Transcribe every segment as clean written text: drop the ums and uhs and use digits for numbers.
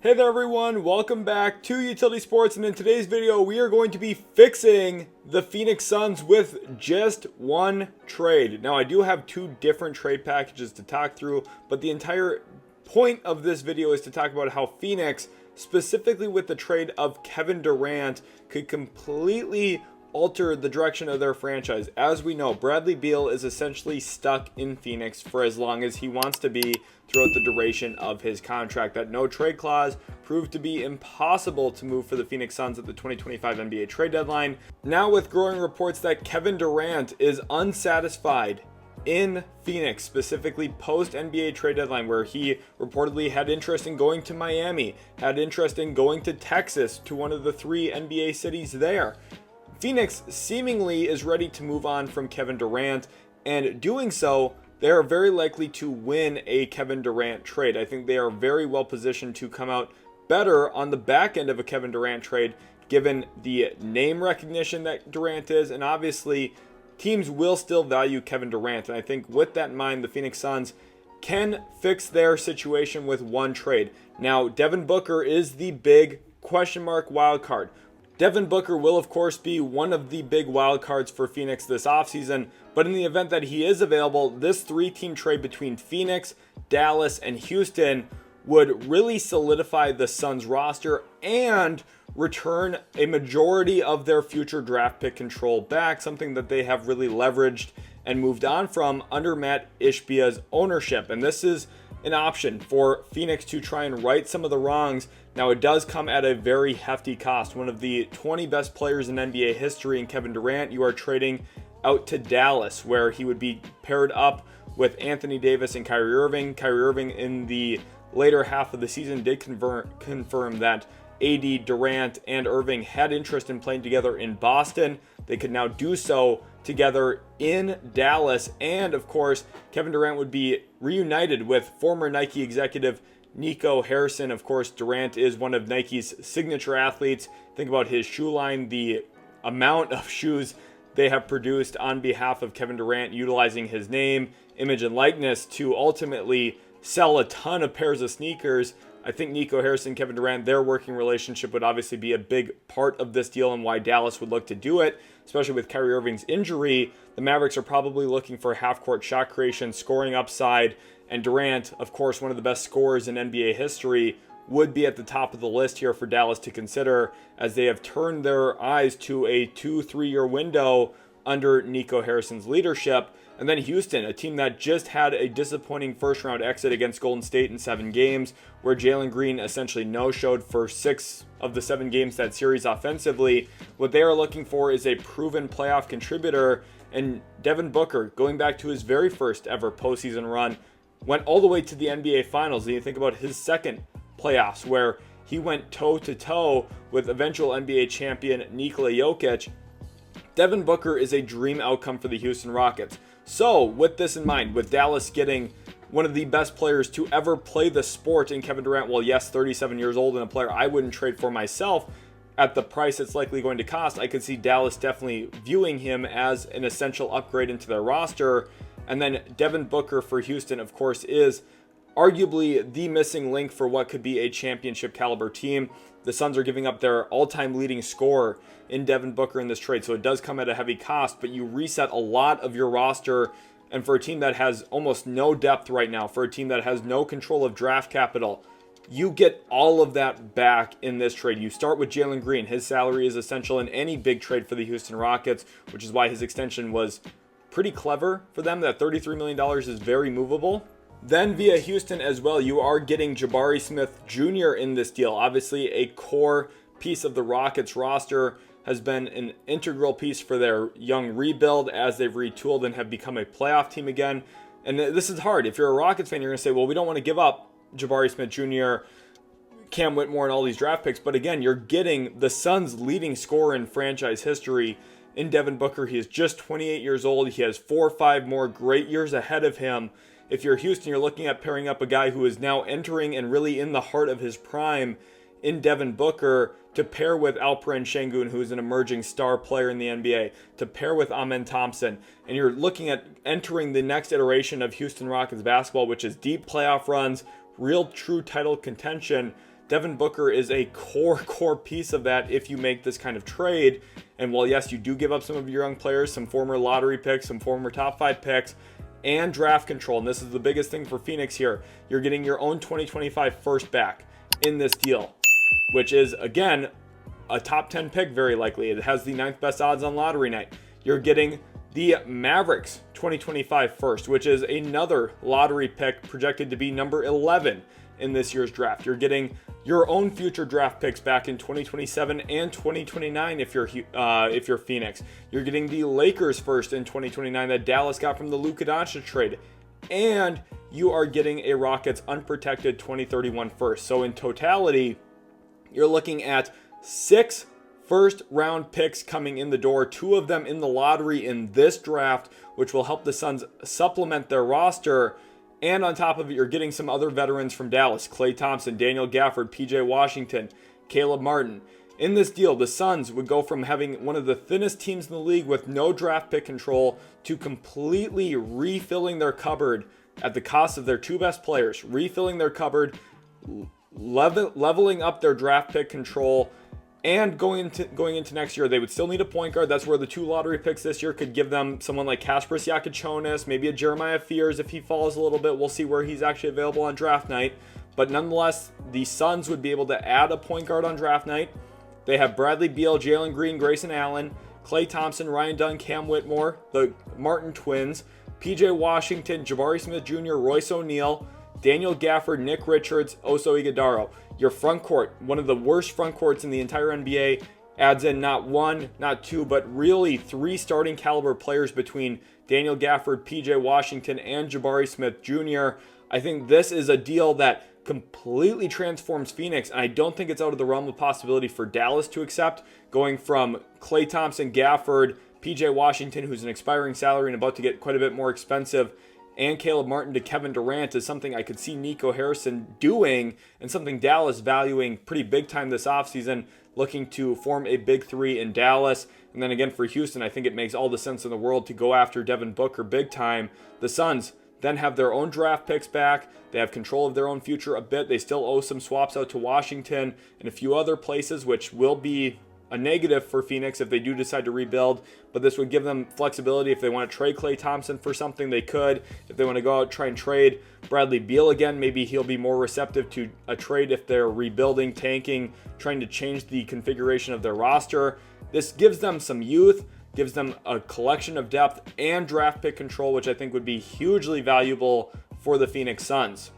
Hey there everyone, welcome back to Utility Sports, and in today's video we are going to be fixing the Phoenix Suns with just one trade. Now I do have two different trade packages to talk through, but the entire point of this video is to talk about how Phoenix, specifically with the trade of Kevin Durant, could completely alter the direction of their franchise. As we know, Bradley Beal is essentially stuck in Phoenix for as long as he wants to be throughout the duration of his contract. That no trade clause proved to be impossible to move for the Phoenix Suns at the 2025 NBA trade deadline. Now with growing reports that Kevin Durant is unsatisfied in Phoenix, specifically post NBA trade deadline, where he reportedly had interest in going to Miami, had interest in going to Texas, to one of the three NBA cities there. Phoenix seemingly is ready to move on from Kevin Durant, and doing so, they are very likely to win a Kevin Durant trade. I think they are very well positioned to come out better on the back end of a Kevin Durant trade, given the name recognition that Durant is, and obviously teams will still value Kevin Durant. And I think with that in mind, the Phoenix Suns can fix their situation with one trade. Now, Devin Booker is the big question mark wild card. Devin Booker will, of course, be one of the big wild cards for Phoenix this offseason, but in the event that he is available, this three-team trade between Phoenix, Dallas, and Houston would really solidify the Suns roster and return a majority of their future draft pick control back, something that they have really leveraged and moved on from under Matt Ishbia's ownership. And this is an option for Phoenix to try and right some of the wrongs. Now, it does come at a very hefty cost. One of the 20 best players in NBA history in Kevin Durant, you are trading out to Dallas, where he would be paired up with Anthony Davis and Kyrie Irving. Kyrie Irving in the later half of the season did confirm that AD, Durant, and Irving had interest in playing together in Boston. They could now do so together in Dallas. And of course, Kevin Durant would be reunited with former Nike executive Nico Harrison. Of course, Durant is one of Nike's signature athletes. Think about his shoe line, the amount of shoes they have produced on behalf of Kevin Durant, utilizing his name, image, and likeness to ultimately sell a ton of pairs of sneakers. I think Nico Harrison, Kevin Durant, their working relationship would obviously be a big part of this deal and why Dallas would look to do it, especially with Kyrie Irving's injury. The Mavericks are probably looking for half-court shot creation, scoring upside, and Durant, of course, one of the best scorers in NBA history, would be at the top of the list here for Dallas to consider, as they have turned their eyes to a 2-3 year window under Nico Harrison's leadership. And then Houston, a team that just had a disappointing first-round exit against Golden State in 7 games, where Jalen Green essentially no-showed for 6 of the 7 games that series offensively. What they are looking for is a proven playoff contributor, and Devin Booker, going back to his very first ever postseason run, went all the way to the NBA Finals. And you think about his second playoffs, where he went toe-to-toe with eventual NBA champion Nikola Jokic. Devin Booker is a dream outcome for the Houston Rockets. So, with this in mind, with Dallas getting one of the best players to ever play the sport in Kevin Durant, well, yes, 37 years old and a player I wouldn't trade for myself at the price it's likely going to cost, I could see Dallas definitely viewing him as an essential upgrade into their roster. And then Devin Booker for Houston, of course, is arguably the missing link for what could be a championship caliber team. The Suns are giving up their all-time leading scorer in Devin Booker in this trade, so it does come at a heavy cost, but you reset a lot of your roster. And for a team that has almost no depth right now, for a team that has no control of draft capital, you get all of that back in this trade. You start with Jalen Green. His salary is essential in any big trade for the Houston Rockets, which is why his extension was pretty clever for them. That $33 million is very movable. Then via Houston as well, you are getting Jabari Smith Jr. in this deal. Obviously a core piece of the Rockets roster, has been an integral piece for their young rebuild as they've retooled and have become a playoff team again. And this is hard. If you're a Rockets fan, you're going to say, well, we don't want to give up Jabari Smith Jr., Cam Whitmore, and all these draft picks. But again, you're getting the Suns' leading scorer in franchise history in Devin Booker. He is just 28 years old. He has 4 or 5 more great years ahead of him. If you're Houston, you're looking at pairing up a guy who is now entering and really in the heart of his prime in Devin Booker, to pair with Alperen Şengün, who is an emerging star player in the NBA, to pair with Amen Thompson. And you're looking at entering the next iteration of Houston Rockets basketball, which is deep playoff runs, real true title contention. Devin Booker is a core piece of that if you make this kind of trade. And while yes, you do give up some of your young players, some former lottery picks, some former top 5 picks, and draft control, and this is the biggest thing for Phoenix here, you're getting your own 2025 first back in this deal, which is, again, a top 10 pick very likely. It has the 9th best odds on lottery night. You're getting the Mavericks 2025 first, which is another lottery pick projected to be number 11 in this year's draft. You're getting your own future draft picks back in 2027 and 2029 if you're Phoenix. You're getting the Lakers first in 2029 that Dallas got from the Luka Doncic trade. And you are getting a Rockets unprotected 2031 first. So in totality, you're looking at 6 first-round picks coming in the door, 2 of them in the lottery in this draft, which will help the Suns supplement their roster. And on top of it, you're getting some other veterans from Dallas: Klay Thompson, Daniel Gafford, PJ Washington, Caleb Martin. In this deal, the Suns would go from having one of the thinnest teams in the league with no draft pick control to completely refilling their cupboard at the cost of their 2 best players, refilling their cupboard, leveling up their draft pick control. And going into next year, they would still need a point guard. That's where the 2 lottery picks this year could give them someone like Kasper Siakachonis, maybe a Jeremiah Fears if he falls a little bit. We'll see where he's actually available on draft night. But nonetheless, the Suns would be able to add a point guard on draft night. They have Bradley Beal, Jalen Green, Grayson Allen, Klay Thompson, Ryan Dunn, Cam Whitmore, the Martin twins, PJ Washington, Jabari Smith Jr., Royce O'Neal, Daniel Gafford, Nick Richards, Oso Ighodaro. Your front court, one of the worst front courts in the entire NBA, adds in not 1, not 2, but really 3 starting caliber players between Daniel Gafford, PJ Washington, and Jabari Smith Jr. I think this is a deal that completely transforms Phoenix, and I don't think it's out of the realm of possibility for Dallas to accept, going from Klay Thompson, Gafford, PJ Washington, who's an expiring salary and about to get quite a bit more expensive, and Caleb Martin to Kevin Durant is something I could see Nico Harrison doing, and something Dallas valuing pretty big time this offseason, looking to form a big 3 in Dallas. And then again for Houston, I think it makes all the sense in the world to go after Devin Booker big time. The Suns then have their own draft picks back. They have control of their own future a bit. They still owe some swaps out to Washington and a few other places, which will be a negative for Phoenix if they do decide to rebuild, but this would give them flexibility. If they want to trade Klay Thompson for something, they could. If they want to go out, try and trade Bradley Beal again, maybe he'll be more receptive to a trade if they're rebuilding, tanking, trying to change the configuration of their roster. This gives them some youth, gives them a collection of depth and draft pick control, which I think would be hugely valuable for the Phoenix Suns.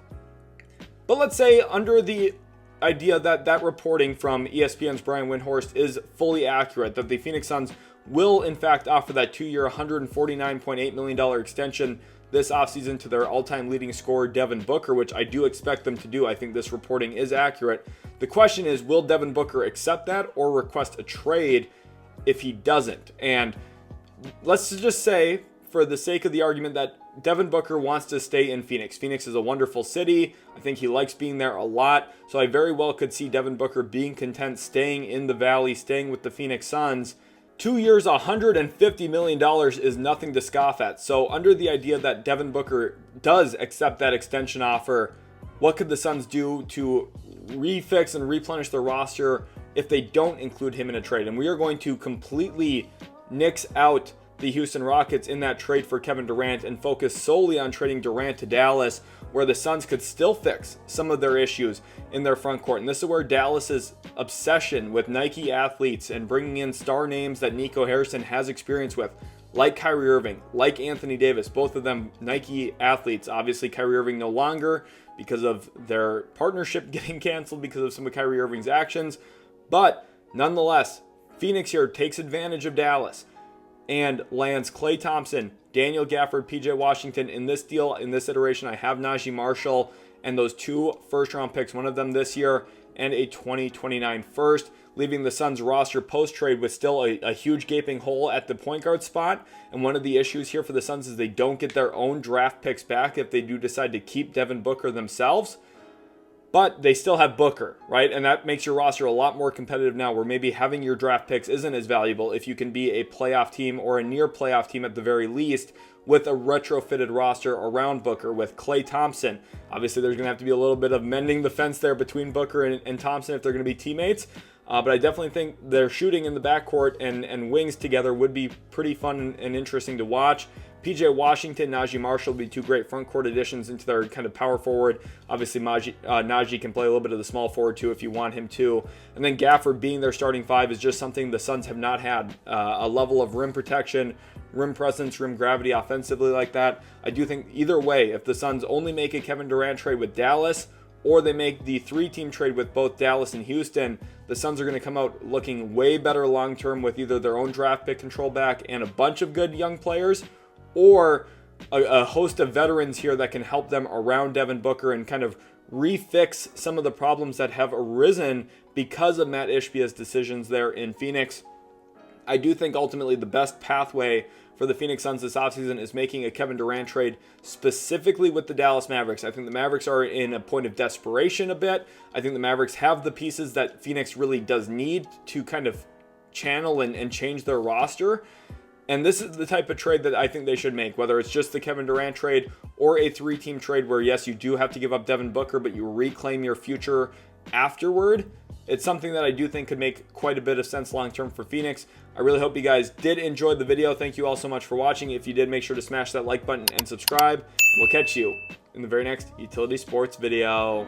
But let's say under the idea that reporting from ESPN's Brian Windhorst is fully accurate, that the Phoenix Suns will in fact offer that 2-year $149.8 million extension this offseason to their all-time leading scorer Devin Booker, which I do expect them to do. I think this reporting is accurate. The question is, will Devin Booker accept that or request a trade if he doesn't? And let's just say, for the sake of the argument, that Devin Booker wants to stay in Phoenix. Phoenix is a wonderful city. I think he likes being there a lot. So I very well could see Devin Booker being content staying in the Valley, staying with the Phoenix Suns. 2 years, $150 million is nothing to scoff at. So under the idea that Devin Booker does accept that extension offer, what could the Suns do to refix and replenish their roster if they don't include him in a trade? And we are going to completely nix out the Houston Rockets in that trade for Kevin Durant and focus solely on trading Durant to Dallas, where the Suns could still fix some of their issues in their front court. And this is where Dallas's obsession with Nike athletes and bringing in star names that Nico Harrison has experience with, like Kyrie Irving, like Anthony Davis, both of them Nike athletes. Obviously, Kyrie Irving no longer because of their partnership getting canceled because of some of Kyrie Irving's actions. But nonetheless, Phoenix here takes advantage of Dallas and lands Klay Thompson, Daniel Gafford, PJ Washington. In this deal, in this iteration, I have Najee Marshall and those 2 first-round picks, one of them this year, and a 2029 first, leaving the Suns roster post-trade with still a huge gaping hole at the point guard spot. And one of the issues here for the Suns is they don't get their own draft picks back if they do decide to keep Devin Booker themselves. But they still have Booker, right? And that makes your roster a lot more competitive now, where maybe having your draft picks isn't as valuable if you can be a playoff team or a near playoff team at the very least with a retrofitted roster around Booker with Klay Thompson. Obviously, there's going to have to be a little bit of mending the fence there between Booker and Thompson if they're going to be teammates. But I definitely think their shooting in the backcourt and wings together would be pretty fun and interesting to watch. PJ Washington, Najee Marshall would be two great front court additions into their kind of power forward. Obviously, Najee can play a little bit of the small forward too if you want him to. And then Gafford being their starting five is just something the Suns have not had. A level of rim protection, rim presence, rim gravity offensively like that. I do think either way, if the Suns only make a Kevin Durant trade with Dallas, or they make the 3-team trade with both Dallas and Houston, the Suns are going to come out looking way better long-term with either their own draft pick control back and a bunch of good young players, or a host of veterans here that can help them around Devin Booker and kind of refix some of the problems that have arisen because of Matt Ishbia's decisions there in Phoenix. I do think ultimately the best pathway for the Phoenix Suns this offseason is making a Kevin Durant trade specifically with the Dallas Mavericks. I think the Mavericks are in a point of desperation a bit. I think the Mavericks have the pieces that Phoenix really does need to kind of channel and change their roster. And this is the type of trade that I think they should make, whether it's just the Kevin Durant trade or a 3-team trade where, yes, you do have to give up Devin Booker, but you reclaim your future afterward. It's something that I do think could make quite a bit of sense long-term for Phoenix. I really hope you guys did enjoy the video. Thank you all so much for watching. If you did, make sure to smash that like button and subscribe. We'll catch you in the very next Utility Sports video.